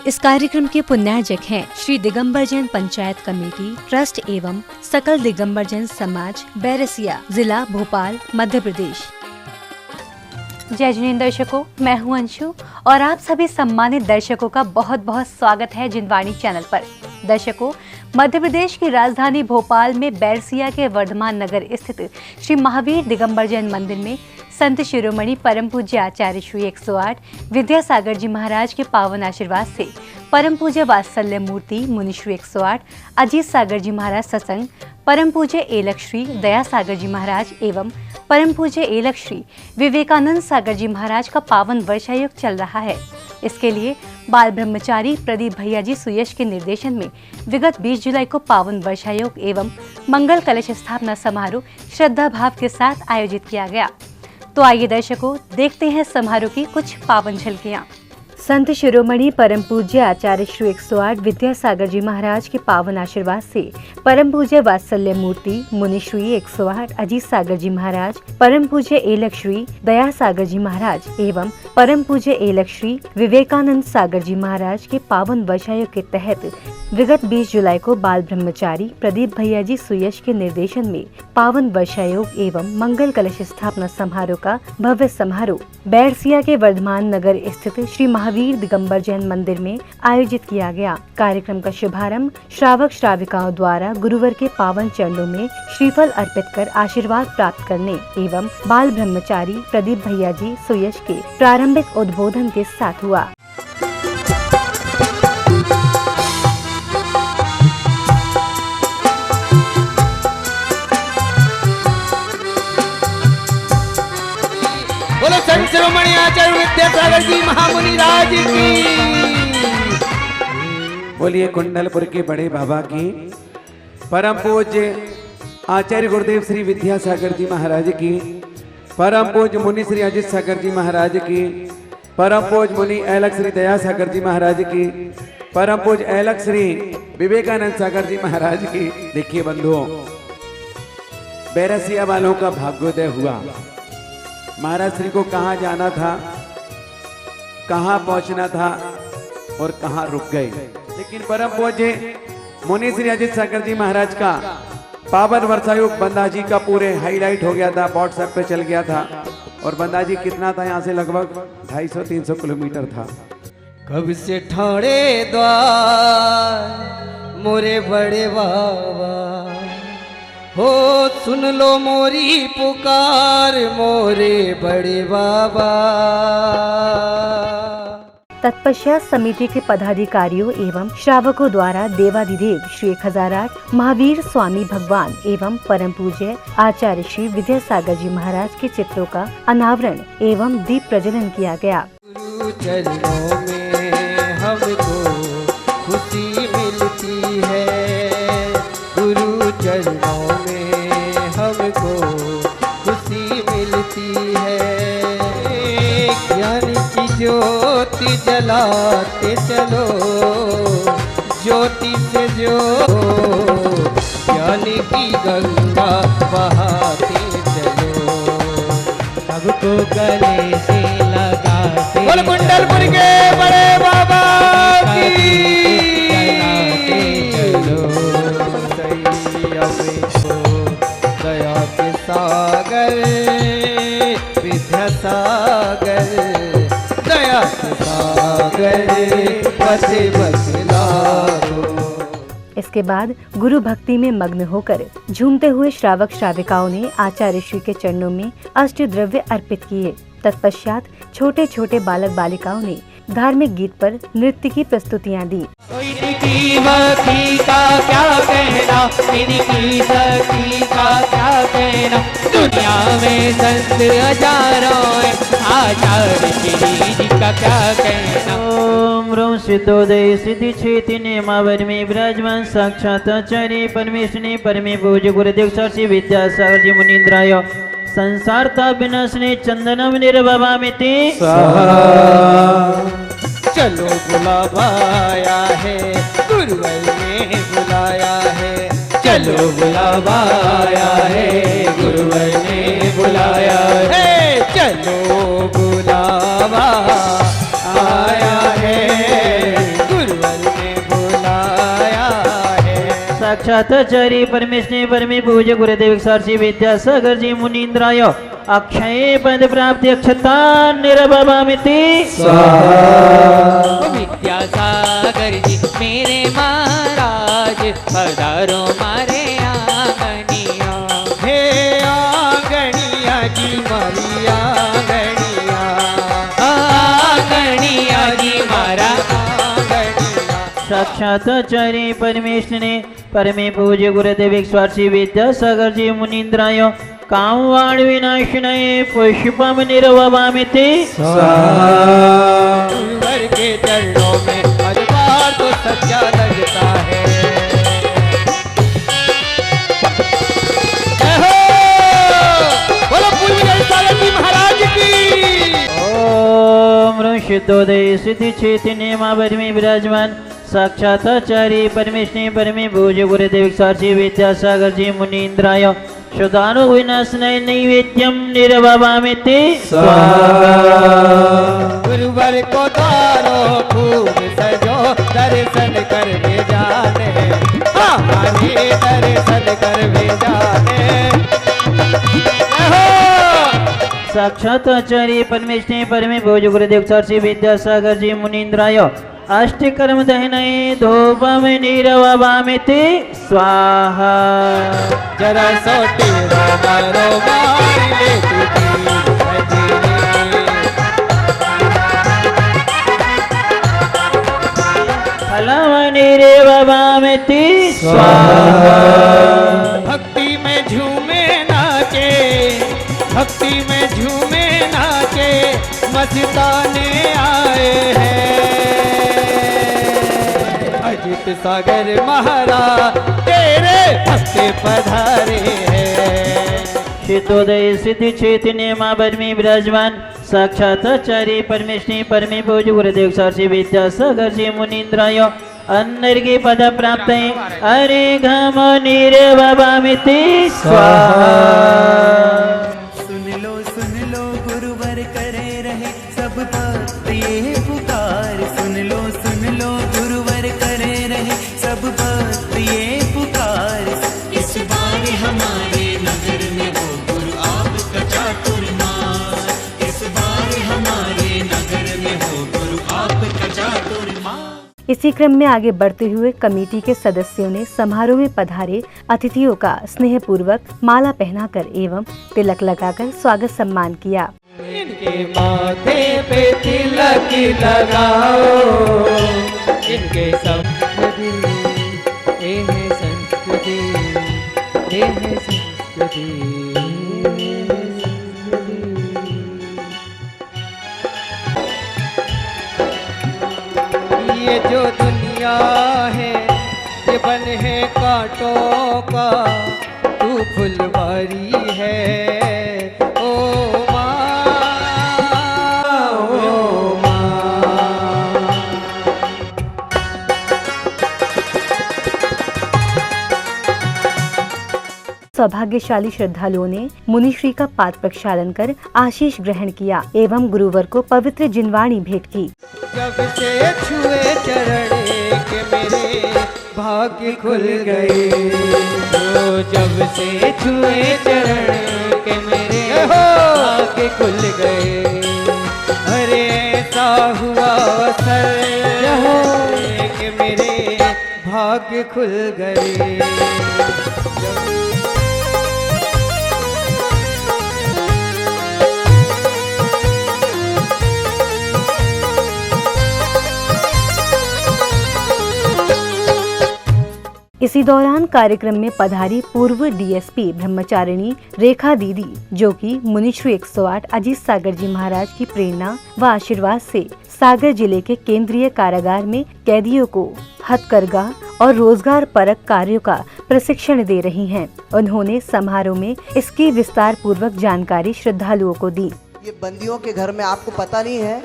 इस कार्यक्रम के पुण्यार्जक हैं श्री दिगंबर जैन पंचायत कमेटी ट्रस्ट एवं सकल दिगंबर जैन समाज बैरसिया, जिला भोपाल, मध्य प्रदेश। जय जिनेंद्र दर्शकों, मैं हूं अंशु और आप सभी सम्मानित दर्शकों का बहुत बहुत स्वागत है जिनवाणी चैनल पर। दर्शकों, मध्य प्रदेश की राजधानी भोपाल में बैरसिया के वर्धमान नगर स्थित श्री महावीर दिगंबर जैन मंदिर में संत शिरोमणि परम पूज्य आचार्य श्री 108 विद्यासागर जी महाराज के पावन आशीर्वाद से परम पूज्य वात्सल्य मूर्ति मुनि श्री 108 अजीत सागर जी महाराज सत्संग, परम पूज्य एलक श्री दया सागर जी महाराज एवं परम पूज्य एलक श्री विवेकानंद सागर जी महाराज का पावन वर्षायोग चल रहा है। इसके लिए बाल ब्रह्मचारी प्रदीप भैया जी सुयश के निर्देशन में विगत 20 जुलाई को पावन वर्षायोग एवं मंगल कलश स्थापना समारोह श्रद्धा भाव के साथ आयोजित किया गया। तो आइए दर्शकों, देखते हैं समारोह की कुछ पावन झलकियां। संत शिरोमणि परम पूज्य आचार्य श्री 108 विद्यासागर जी महाराज के पावन आशीर्वाद से परम पूज्य वात्सल्य मूर्ति मुनि श्री 108 अजीत सागर जी महाराज, परम पूज्य एलक श्री दया सागर जी महाराज एवं परम पूज्य एलक श्री विवेकानंद सागर जी महाराज के पावन वर्षायोग के तहत विगत 20 जुलाई को बाल ब्रह्मचारी प्रदीप भैया जी सुयश के निर्देशन में पावन वर्षायोग एवं मंगल कलश स्थापना समारोह का भव्य समारोह बैरसिया के वर्धमान नगर स्थित श्री महावीर दिगंबर जैन मंदिर में आयोजित किया गया। कार्यक्रम का शुभारंभ श्रावक श्राविकाओं द्वारा गुरुवर के पावन चरणों में श्रीफल अर्पित कर आशीर्वाद प्राप्त करने एवं बाल ब्रह्मचारी प्रदीप भैया जी सुयश के प्रारंभिक उद्बोधन के साथ हुआ। बोलो संत शिरोमणि आचार्य विद्यासागर जी महामुनि राज की। बोलिए कुंडलपुर के बड़े बाबा की, परम पूज्य आचार्य गुरुदेव श्री विद्यासागर जी महाराज की, परम पूज्य मुनि श्री अजित सागर जी महाराज की, परम पूज्य मुनि एलक श्री दया सागर जी महाराज की, परम पूज्य एलक श्री विवेकानंद सागर जी महाराज की। देखिए बंधुओं, बैरसिया वालों का भाग्योदय हुआ। महाराज श्री को कहाँ जाना था, कहाँ पहुंचना था और कहाँ रुक गए, लेकिन परम पूज्य मुनि श्री अजित सागर जी महाराज का पावन वर्षायोग बंदाजी का पूरे हाईलाइट हो गया था, व्हाट्सएप पे चल गया था। और बंदाजी कितना था, यहाँ से लगभग 250-300 किलोमीटर था। कब से ठाणे द्वार मोरे बड़े बाबा हो, सुन लो मोरी पुकार मोरे बड़े बाबा। तत्पश्चात समिति के पदाधिकारियों एवं श्रावकों द्वारा देवाधिदेव श्री 1008 महावीर स्वामी भगवान एवं परम पूज्य आचार्य श्री विद्यासागर जी महाराज के चित्रों का अनावरण एवं दीप प्रज्वलन किया गया। गुरु चरणों में हमको खुशी मिलती है, गुरु चरणों में हमको खुशी मिलती है। ज्ञान की ज्योति जलाते चलो, ज्योति से जो ज्ञान की गंगा बहाते चलो, सबको गले से लगाते बोल कुंडलपुर के बड़े बाबा की। दया के सागर विद्यासागर, दया के सागर बसे बसलारो। इसके बाद गुरु भक्ति में मग्न होकर झूमते हुए श्रावक श्राविकाओं ने आचार्य श्री के चरणों में अष्ट द्रव्य अर्पित किए। तत्पश्चात छोटे छोटे बालक बालिकाओं ने धार्मिक गीत पर नृत्य की प्रस्तुतियां दी। की भक्ति का क्या कहना, इनकी शक्ति का क्या कहना, दुनिया में संत हजारों, आचार्य श्री का क्या कहना। ओम ह्रूं सिद्धोदय सिद्धि क्षेत्र नियमावर में विराजमान साक्षात आचार्य परमेश्वरी परमे पूज्य गुरुदेव श्री विद्यासागर जी मुनीन्द्राय संसारता विनाशने चंदनम निर्भवामिति चलो बुलावा आया है, गुरुवर ने बुलाया है, चलो बुलावा आया है, गुरुवर ने बुलाया है, चलो बुलावा आया है, गुरुवर ने बुलाया है। साक्षात आचार्य परमेश्वरी परमे पूज्य गुरुदेव साक्षी विद्यासागर जी मुनीन्द्राय अक्षय पद प्राप्ति अक्षता निरभवामिति स्वाहा। विद्यासागर जी मेरे महाराज पधारो मारे आंगनिया, हे आंगनिया जी मारी आंगनिया, आंगनिया जी मारा आंगनिया। साक्षात आचार्य परमेश्वरी परमे पूज्य गुरुदेव स्वार्थी विद्यासागर जी मुनीन्द्राय कामवाण विनाशनये पुष्पम निर्ववामिति गुरुवर के चरणों में हर बार तो सच्चा लगता है। बोलो पूज्य जी महाराज की। ओम ऋषिदोदय सिद्धि चैतन्य महावर में विराजमान साक्षात आचार्य परमेश्वरी परमे पूज्य गुरुदेव साक्षी विद्यासागर जी मुनीन्द्राय शुद्धानु विनाशनय नैवेद्यम निर्ववामिति गुरुवर को द्वारो खूब सजो, दर्शन कर भी जाने, हमारे दर्शन कर भी जाने। साक्षात आचार्य परमेश्वरी परमे पूज्य गुरुदेव साक्षी विद्यासागर जी मुनीन्द्राय अष्टकर्म दहनये धूपम निर्ववामिति स्वाहा। जरा सोटी रोमारो मार लेती थी फलम निर्ववामिति स्वाहा। भक्ति में झूमे नाचे, भक्ति में झूमे नाचे मस्ताने आए हैं। अजित सागर महाराज तेरे भक्ति पधारे हैं। शीतोदय सिद्धि चैतन्य महावर में विराजमान साक्षात आचार्य परमेश्वरी परमे पूज्य गुरुदेव साक्षी विद्यासागर जी मुनीन्द्राय अन्नर्घ्य पद प्राप्त अरे घम निर्ववामिति स्वाहा। सुन लो गुरुवर करे रहे सब भक्त ये पुकार, सुन लो गुरुवर करे रहे सब भक्त ये पुकार। इस बार हमारे नगर में वो गुरु आपका चातुर्मास, इस बार हमारे नगर में वो गुरु आपका चातुर्मास। इसी क्रम में आगे बढ़ते हुए कमेटी के सदस्यों ने समारोह में पधारे अतिथियों का स्नेह पूर्वक माला पहनाकर एवं तिलक लगाकर स्वागत सम्मान किया। इनके माथे पे तिलक लगाओ, इनके संस्कृति ये है संस्कृति, ये है संस्कृति, ये जो दुनिया है ये बन है कांटों का, तू फुलवारी है ओ सौभाग्यशाली श्रद्धालुओं ने मुनिश्री का पाद प्रक्षालन कर आशीष ग्रहण किया एवं गुरुवर को पवित्र जिनवाणी भेंट की। जब से छुए चरण के मेरे भाग्य खुल गए, जब से छुए चरण के मेरे भाग्य खुल गए। अरे ऐसा हुआ अवसर के मेरे भाग्य खुल गए। इसी दौरान कार्यक्रम में पधारी पूर्व डीएसपी ब्रह्मचारिणी रेखा दीदी, जो कि मुनिश्री 108 अजीत सागर जी महाराज की प्रेरणा व आशीर्वाद से सागर जिले के केंद्रीय कारागार में कैदियों को हथकरघा और रोजगार परक कार्यों का प्रशिक्षण दे रही हैं। उन्होंने समारोह में इसकी विस्तार पूर्वक जानकारी श्रद्धालुओं को दी। ये बंदियों के घर में आपको पता नहीं है,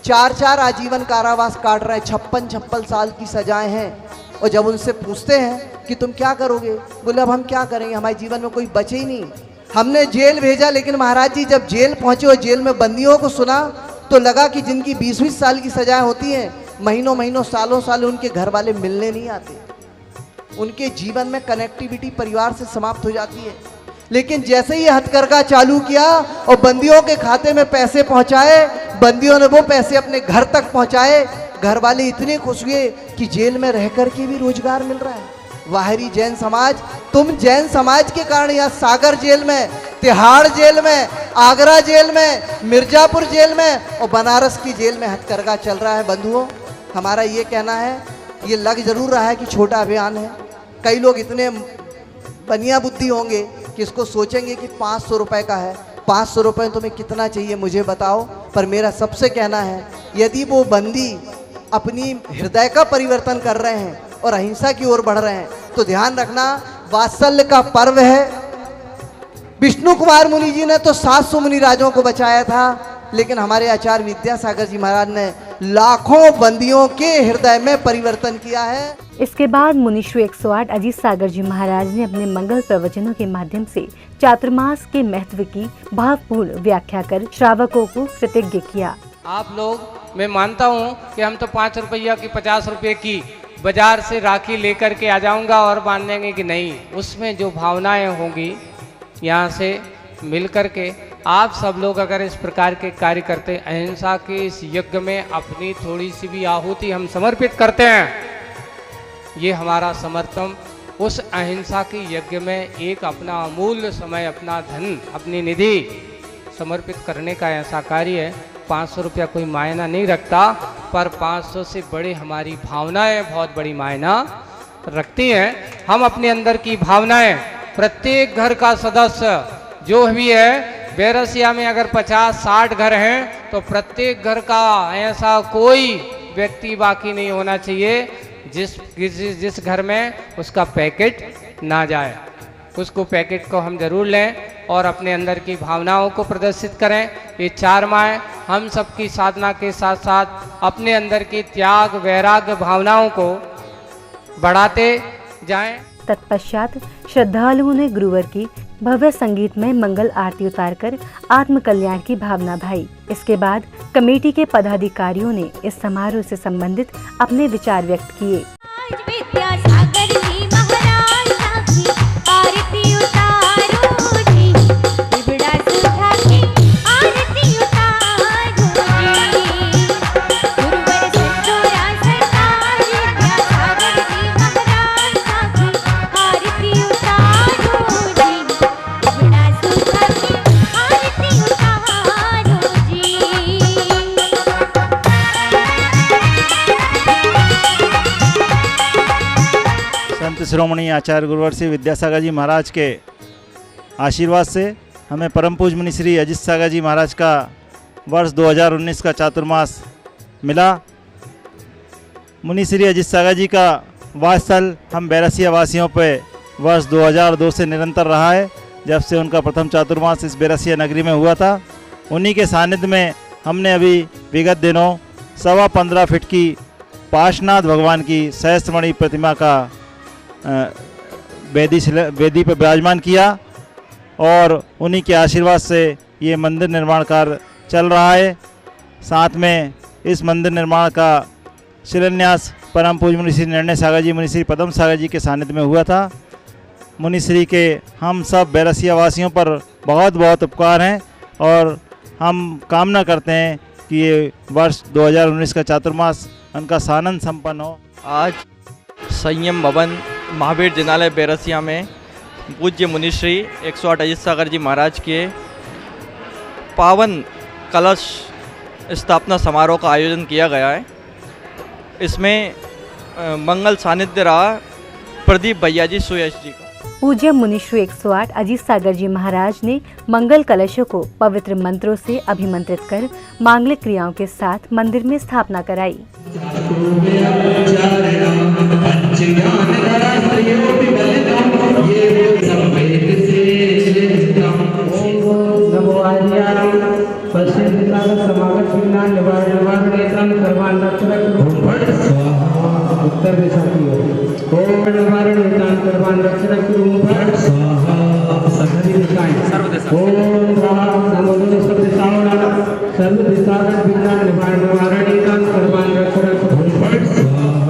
4 आजीवन कारावास काट रहे हैं, 56 साल की सजाएं हैं। और जब उनसे पूछते हैं कि तुम क्या करोगे, बोले अब हम क्या करेंगे, हमारे जीवन में कोई बचे ही नहीं। हमने जेल भेजा, लेकिन महाराज जी जब जेल पहुंचे और जेल में बंदियों को सुना तो लगा कि जिनकी 20-20 साल की सजाएं होती हैं, महीनों महीनों सालों सालों उनके घर वाले मिलने नहीं आते, उनके जीवन में कनेक्टिविटी परिवार से समाप्त हो जाती है। लेकिन जैसे ही हथकरघा चालू किया और बंदियों के खाते में पैसे पहुंचाए, बंदियों ने वो पैसे अपने घर तक पहुंचाए, घर वाले इतने खुश हुए कि जेल में रह करके भी रोजगार मिल रहा है। वाहरी जैन समाज, तुम जैन समाज के कारण यहाँ सागर जेल में, तिहाड़ जेल में, आगरा जेल में, मिर्जापुर जेल में और बनारस की जेल में हथकरघा चल रहा है। बंधुओं, हमारा ये कहना है, ये लग जरूर रहा है कि छोटा अभियान है। कई लोग इतने बनिया बुद्धि होंगे कि इसको सोचेंगे कि 500 रुपए का है, 500 रुपए तुम्हें कितना चाहिए मुझे बताओ। पर मेरा सबसे कहना है, यदि वो बंदी अपनी हृदय का परिवर्तन कर रहे हैं और अहिंसा की ओर बढ़ रहे हैं तो ध्यान रखना, वात्सल्य का पर्व है। विष्णु कुमार मुनि जी ने तो 700 मुनि राजों को बचाया था, लेकिन हमारे आचार्य विद्यासागर जी महाराज ने लाखों बंदियों के हृदय में परिवर्तन किया है। इसके बाद मुनिश्री 108 अजीत सागर जी महाराज ने अपने मंगल प्रवचनों के माध्यम से चातुर्मास के महत्व की भावपूर्ण व्याख्या कर श्रावकों को कृतज्ञ किया। आप लोग, मैं मानता हूँ कि हम तो 5 रुपया की 50 रुपये की बाजार से राखी लेकर के आ जाऊंगा और बांध देंगे कि नहीं, उसमें जो भावनाएं होंगी यहाँ से मिल कर के आप सब लोग अगर इस प्रकार के कार्य करते, अहिंसा के इस यज्ञ में अपनी थोड़ी सी भी आहुति हम समर्पित करते हैं, ये हमारा समर्पण उस अहिंसा के यज्ञ में एक अपना अमूल्य समय, अपना धन, अपनी निधि समर्पित करने का ऐसा कार्य है। 500 रुपया कोई मायना नहीं रखता, पर 500 से बड़े हमारी भावनाएं बहुत बड़ी मायना रखती हैं। हम अपने अंदर की भावनाएं, प्रत्येक घर का सदस्य जो भी है, बैरसिया में अगर 50-60 घर हैं तो प्रत्येक घर का ऐसा कोई व्यक्ति बाकी नहीं होना चाहिए जिस घर में उसका पैकेट ना जाए। उसको पैकेट को हम जरूर लें और अपने अंदर की भावनाओं को प्रदर्शित करें। ये 4 माह हम सबकी साधना के साथ साथ अपने अंदर की त्याग वैराग्य भावनाओं को बढ़ाते जाएं। तत्पश्चात श्रद्धालुओं ने गुरुवर की भव्य संगीतमय मंगल आरती उतारकर आत्म कल्याण की भावना भाई। इसके बाद कमेटी के पदाधिकारियों ने इस समारोह से संबंधित अपने विचार व्यक्त किए। श्रोमणी आचार्य गुरुवर श्री विद्यासागर जी महाराज के आशीर्वाद से हमें परम पूज्य मुनि श्री अजीत सागर जी महाराज का वर्ष 2019 का चातुर्मास मिला। मुनि श्री अजीत सागर जी का वात्सल्य हम बैरसिया वासियों पे वर्ष 2002 से निरंतर रहा है, जब से उनका प्रथम चातुर्मास इस बैरसिया नगरी में हुआ था। उन्हीं के सानिध्य में हमने अभी विगत दिनों 15.25 फीट की पार्श्वनाथ भगवान की सहस्त्रमणि प्रतिमा का वेदी पर विराजमान किया और उन्हीं के आशीर्वाद से ये मंदिर निर्माण कार्य चल रहा है। साथ में इस मंदिर निर्माण का शिलान्यास परम पूज्य मुनि श्री निर्णय सागर जी, मुनि श्री पद्म सागर जी के सानिध्य में हुआ था। मुनि श्री के हम सब बैरसिया वासियों पर बहुत बहुत उपकार हैं और हम कामना करते हैं कि ये वर्ष 2019 का चातुर्मास उनका सानंद संपन्न हो। आज संयम भवन महावीर जिनालय बैरसिया में पूज्य मुनिश्री 108 अजीत सागर जी महाराज के पावन कलश स्थापना समारोह का आयोजन किया गया है। इसमें मंगल सानिध्य रहा प्रदीप भैया जी सुयश जी का। पूज्य मुनिश्री 108 अजीत सागर जी महाराज ने मंगल कलशों को पवित्र मंत्रों से अभिमंत्रित कर मांगलिक क्रियाओं के साथ मंदिर में स्थापना कराई। उत्तर दिशा की ओर ओम राम नमो सब दिशाओं सर्व दिशा विघ्न निवारणी सर्वान रक्षक भूषण स्वाहा।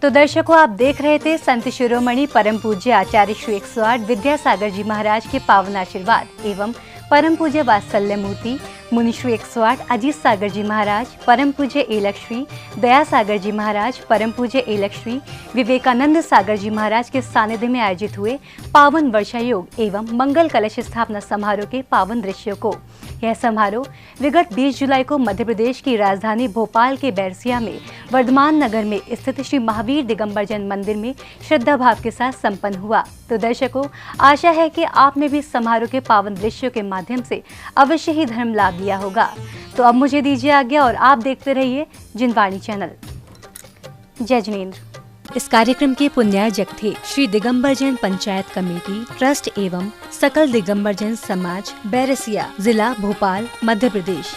तो दर्शकों, आप देख रहे थे संत शिरोमणि परम पूज्य आचार्य श्री 108 विद्यासागर जी महाराज के पावन आशीर्वाद एवं परम पूज्य वात्सल्य मूर्ति मुनि श्री 108 अजीत सागर जी महाराज, परम पूज्य एलक श्री दया सागर जी महाराज, परम पूज्य एलक श्री विवेकानंद सागर जी महाराज के सानिध्य में आयोजित हुए पावन वर्षा योग एवं मंगल कलश स्थापना समारोह के पावन दृश्यों को यह समारोह विगत 20 जुलाई को मध्य प्रदेश की राजधानी भोपाल के बैरसिया में वर्धमान नगर में स्थित श्री महावीर दिगंबर जैन मंदिर में श्रद्धा भाव के साथ संपन्न हुआ। तो दर्शकों, आशा है कि आपने भी समारोह के पावन दृश्यों के माध्यम से अवश्य ही धर्म लाभ लिया होगा। तो अब मुझे दीजिए आज्ञा और आप देखते रहिए जिनवाणी चैनल। जय जिनेंद्र। इस कार्यक्रम के पुण्यार्जक थे श्री दिगंबर जैन पंचायत कमेटी ट्रस्ट एवं सकल दिगंबर जैन समाज बैरसिया, जिला भोपाल, मध्य प्रदेश।